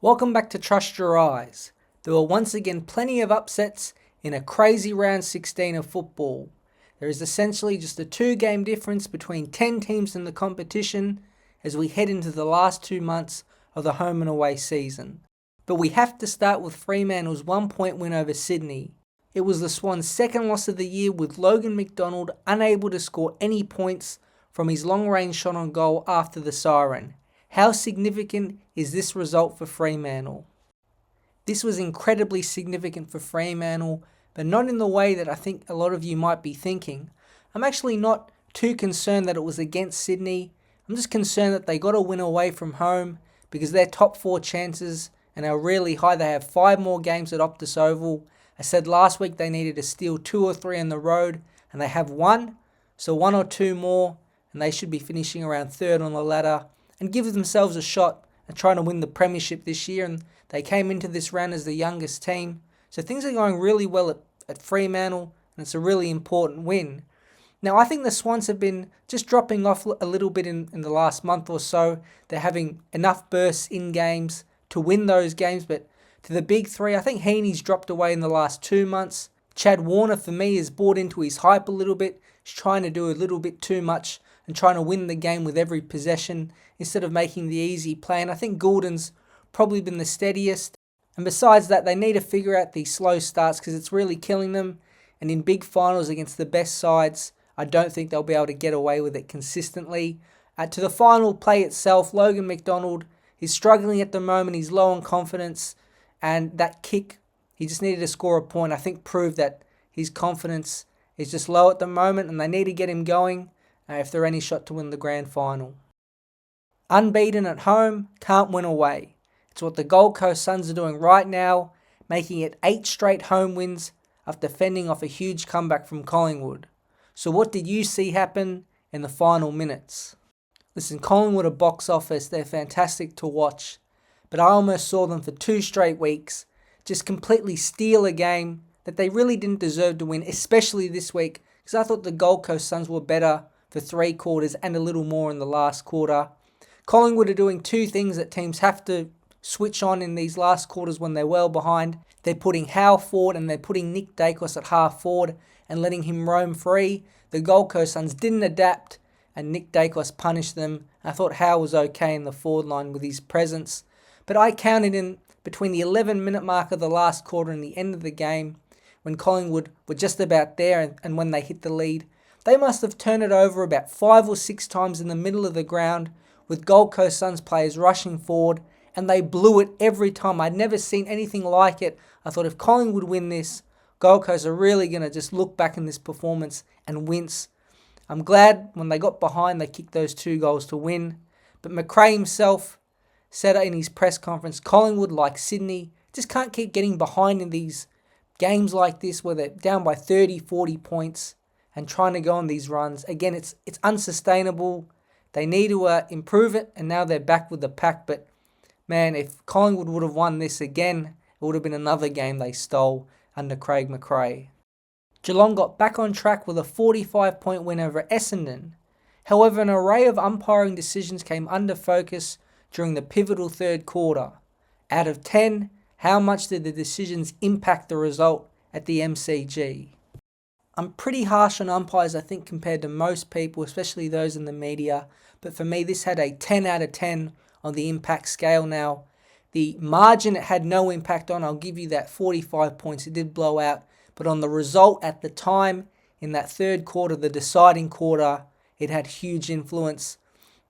Welcome back to Trust Your Eyes. There were once again plenty of upsets in a crazy round 16 of football. There is essentially just a 2-game difference between 10 teams in the competition as we head into the last 2 months of the home and away season. But we have to start with Fremantle's 1-point win over Sydney. It was the Swans' second loss of the year, with Logan McDonald unable to score any points from his long-range shot on goal after the siren. How significant is this result for Fremantle? This was incredibly significant for Fremantle, but not in the way that I think a lot of you might be thinking. I'm actually not too concerned that it was against Sydney. I'm just concerned that they got a win away from home because their top 4 chances are really high. They have 5 more games at Optus Oval. I said last week they needed to steal 2 or 3 on the road, and they have 1. So 1 or 2 more, and they should be finishing around 3rd on the ladder and give themselves a shot at trying to win the premiership this year. And they came into this round as the youngest team. So things are going really well at Fremantle, and it's a really important win. Now, I think the Swans have been just dropping off a little bit in the last month or so. They're having enough bursts in games to win those games, but to the big 3, I think Heaney's dropped away in the last 2 months. Chad Warner, for me, has bought into his hype a little bit. He's trying to do a little bit too much and trying to win the game with every possession instead of making the easy play. And I think Goulden's probably been the steadiest. And besides that, they need to figure out these slow starts because it's really killing them. And in big finals against the best sides, I don't think they'll be able to get away with it consistently. To the final play itself, Logan McDonald is struggling at the moment. He's low on confidence. And that kick, he just needed to score a point, I think proved that his confidence is just low at the moment, and they need to get him going if they're any shot to win the grand final. Unbeaten at home, can't win away. It's what the Gold Coast Suns are doing right now, making it 8 straight home wins after fending off a huge comeback from Collingwood. So what did you see happen in the final minutes? Listen, Collingwood are box office, they're fantastic to watch, but I almost saw them for 2 straight weeks just completely steal a game that they really didn't deserve to win, especially this week, because I thought the Gold Coast Suns were better for 3 quarters and a little more in the last quarter. Collingwood are doing 2 things that teams have to switch on in these last quarters when they're well behind. They're putting Howe forward and they're putting Nick Dacos at half forward and letting him roam free. The Gold Coast Suns didn't adapt and Nick Dacos punished them. I thought Howe was okay in the forward line with his presence. But I counted in between the 11-minute mark of the last quarter and the end of the game when Collingwood were just about there and when they hit the lead. They must have turned it over about 5 or 6 times in the middle of the ground with Gold Coast Suns players rushing forward, and they blew it every time. I'd never seen anything like it. I thought if Collingwood win this, Gold Coast are really going to just look back in this performance and wince. I'm glad when they got behind, they kicked those 2 goals to win. But McRae himself said in his press conference, Collingwood, like Sydney, just can't keep getting behind in these games like this where they're down by 30, 40 points and trying to go on these runs. Again, it's unsustainable. They need to improve it, and now they're back with the pack. But, man, if Collingwood would have won this again, it would have been another game they stole under Craig McRae. Geelong got back on track with a 45-point win over Essendon. However, an array of umpiring decisions came under focus during the pivotal 3rd quarter. Out of 10, how much did the decisions impact the result at the MCG? I'm pretty harsh on umpires, I think, compared to most people, especially those in the media. But for me, this had a 10 out of 10 on the impact scale now. The margin it had no impact on, I'll give you that 45 points. It did blow out. But on the result at the time, in that 3rd quarter, the deciding quarter, it had huge influence.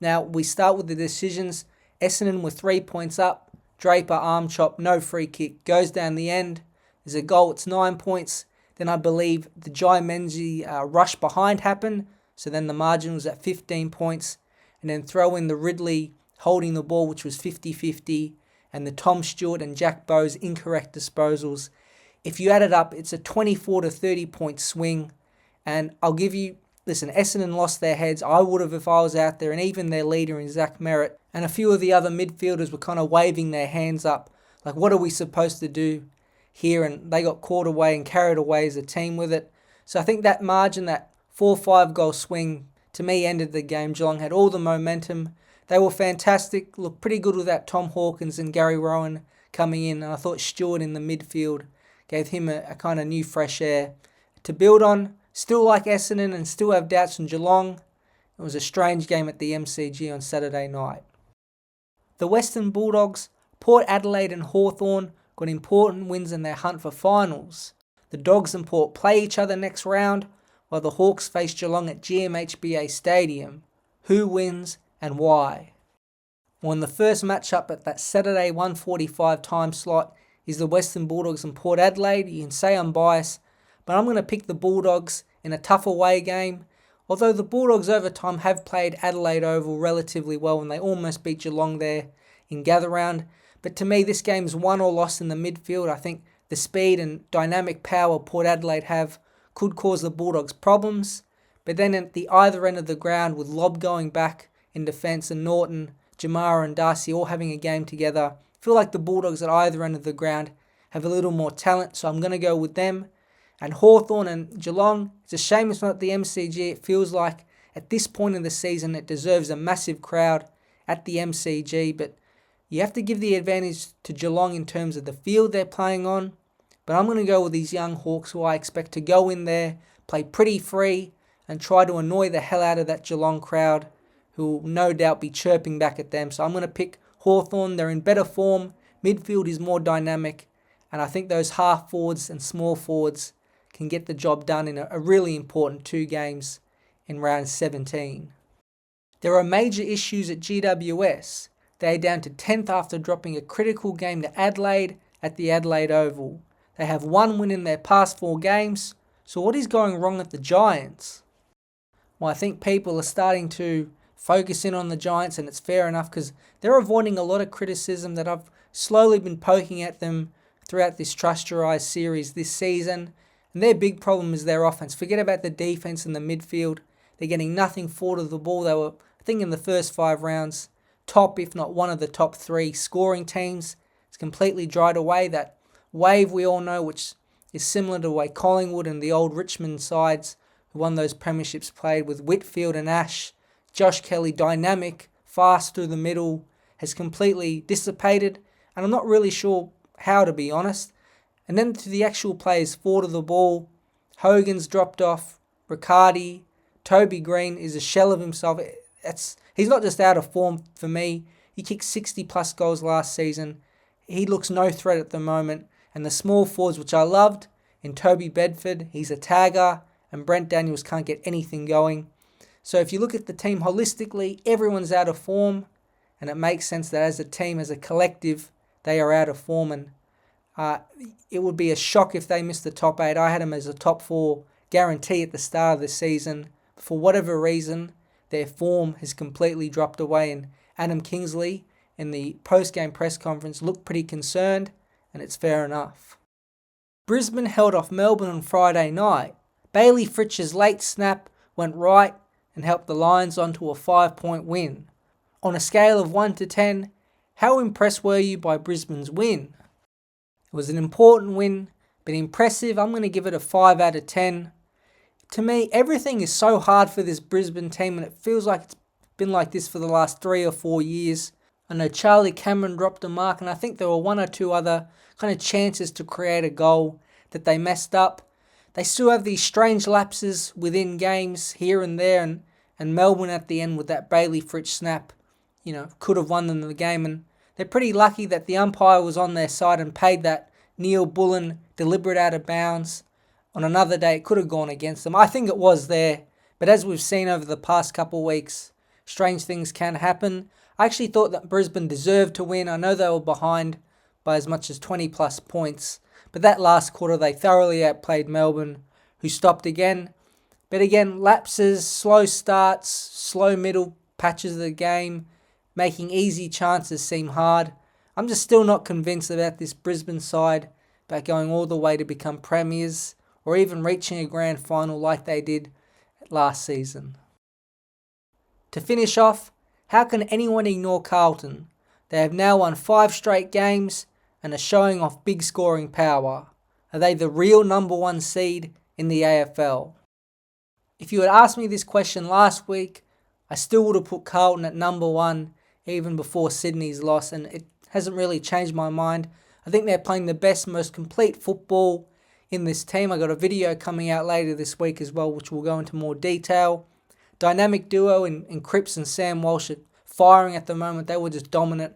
Now, we start with the decisions. Essendon were 3 points up. Draper arm chop, no free kick. Goes down the end. There's a goal, it's 9 points. Then I believe the Jai Menzies rush behind happened. So then the margin was at 15 points. And then throw in the Ridley holding the ball, which was 50-50. And the Tom Stewart and Jack Bowes incorrect disposals. If you add it up, it's a 24 to 30 point swing. And I'll give you, listen, Essendon lost their heads. I would have if I was out there. And even their leader in Zach Merritt. And a few of the other midfielders were kind of waving their hands up. Like, what are we supposed to do here? And they got caught away and carried away as a team with it. So I think that margin, that 4-5 goal swing, to me ended the game. Geelong had all the momentum. they were fantastic, looked pretty good with that Tom Hawkins and Gary Rowan coming in, and I thought Stewart in the midfield gave him a kind of new fresh air to build on. Still like Essendon and still have doubts from Geelong. It was a strange game at the MCG on Saturday night. The Western Bulldogs, Port Adelaide and Hawthorn got important wins in their hunt for finals. The Dogs and Port play each other next round, while the Hawks face Geelong at GMHBA Stadium. Who wins and why? Well, in the first matchup at that Saturday 1:45 time slot is the Western Bulldogs and Port Adelaide. You can say I'm biased, but I'm going to pick the Bulldogs in a tough away game. Although the Bulldogs over time have played Adelaide Oval relatively well and they almost beat Geelong there in gather round. But to me, this game's won or lost in the midfield. I think the speed and dynamic power Port Adelaide have could cause the Bulldogs problems. But then at the either end of the ground, with Lobb going back in defence and Norton, Jamara and Darcy all having a game together, I feel like the Bulldogs at either end of the ground have a little more talent, so I'm going to go with them. And Hawthorn and Geelong, it's a shame it's not at the MCG. It feels like at this point in the season it deserves a massive crowd at the MCG, but you have to give the advantage to Geelong in terms of the field they're playing on. But I'm going to go with these young Hawks who I expect to go in there, play pretty free, and try to annoy the hell out of that Geelong crowd, who will no doubt be chirping back at them. So I'm going to pick Hawthorn. They're in better form. Midfield is more dynamic. And I think those half forwards and small forwards can get the job done in a really important 2 games in round 17. There are major issues at GWS. They are down to 10th after dropping a critical game to Adelaide at the Adelaide Oval. They have 1 win in their past 4 games. So what is going wrong at the Giants? Well, I think people are starting to focus in on the Giants, and it's fair enough because they're avoiding a lot of criticism that I've slowly been poking at them throughout this Trust Your Eyes series this season. And their big problem is their offense. Forget about the defense and the midfield. They're getting nothing forward of the ball. They were, I think, in the first 5 rounds, top, if not one of the top 3 scoring teams. It's completely dried away. That wave we all know, which is similar to the way Collingwood and the old Richmond sides who won those premierships played with Whitfield and Ash. Josh Kelly, dynamic, fast through the middle, has completely dissipated. And I'm not really sure how, to be honest. And then to the actual players forward of the ball, Hogan's dropped off, Riccardi, Toby Green is a shell of himself. He's not just out of form for me. He kicked 60 plus goals last season. He looks no threat at the moment. And the small forwards, which I loved, in Toby Bedford, he's a tagger, and Brent Daniels can't get anything going. So if you look at the team holistically, everyone's out of form, and it makes sense that as a team, as a collective, they are out of form, and it would be a shock if they missed the top 8. I had them as a top 4 guarantee at the start of the season. For whatever reason, their form has completely dropped away, and Adam Kingsley in the post-game press conference looked pretty concerned, and it's fair enough. Brisbane held off Melbourne on Friday night. Bailey Fritsch's late snap went right and helped the Lions onto a 5-point win. On a scale of 1 to 10, how impressed were you by Brisbane's win? It was an important win, but impressive. I'm going to give it a 5 out of 10. To me, everything is so hard for this Brisbane team, and it feels like it's been like this for the last 3 or 4 years. I know Charlie Cameron dropped a mark, and I think there were 1 or 2 other kind of chances to create a goal that they messed up. They still have these strange lapses within games here and there, and Melbourne at the end with that Bailey Fritsch snap, could have won them the game, and they're pretty lucky that the umpire was on their side and paid that Neil Bullen deliberate out of bounds. On another day, it could have gone against them. I think it was there, but as we've seen over the past couple of weeks, strange things can happen. I actually thought that Brisbane deserved to win. I know they were behind by as much as 20 plus points, but that last quarter they thoroughly outplayed Melbourne, who stopped again. But again, lapses, slow starts, slow middle patches of the game, making easy chances seem hard. I'm just still not convinced about this Brisbane side about going all the way to become premiers or even reaching a grand final like they did last season. To finish off, how can anyone ignore Carlton? They have now won 5 straight games and are showing off big scoring power. Are they the real number 1 seed in the AFL? If you had asked me this question last week, I still would have put Carlton at number one even before Sydney's loss, and it hasn't really changed my mind. I think they're playing the best, most complete football in this team. I got a video coming out later this week as well, which will go into more detail. Dynamic duo in Cripps and Sam Walsh are firing at the moment. They were just dominant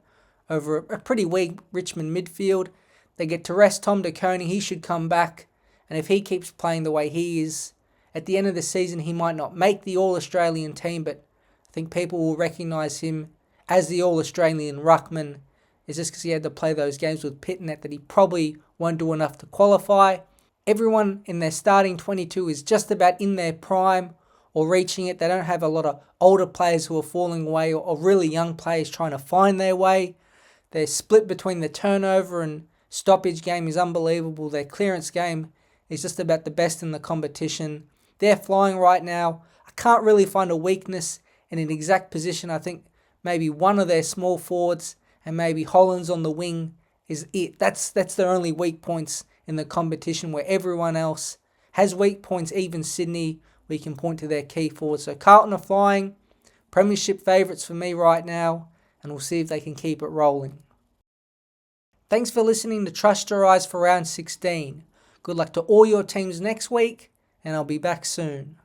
over a pretty weak Richmond midfield. They get to rest Tom De Koning. He should come back. And if he keeps playing the way he is, at the end of the season, he might not make the All-Australian team, but I think people will recognise him as the All-Australian ruckman. It's just because he had to play those games with Pitnet that he probably won't do enough to qualify. Everyone in their starting 22 is just about in their prime or reaching it. They don't have a lot of older players who are falling away or really young players trying to find their way. Their split between the turnover and stoppage game is unbelievable. Their clearance game is just about the best in the competition. They're flying right now. I can't really find a weakness in an exact position. I think maybe one of their small forwards and maybe Hollands on the wing is it. That's their only weak points in the competition, where everyone else has weak points. Even Sydney, we can point to their key forwards. So Carlton are flying. Premiership favourites for me right now, and we'll see if they can keep it rolling. Thanks for listening to Trust Your Eyes for round 16. Good luck to all your teams next week, and I'll be back soon.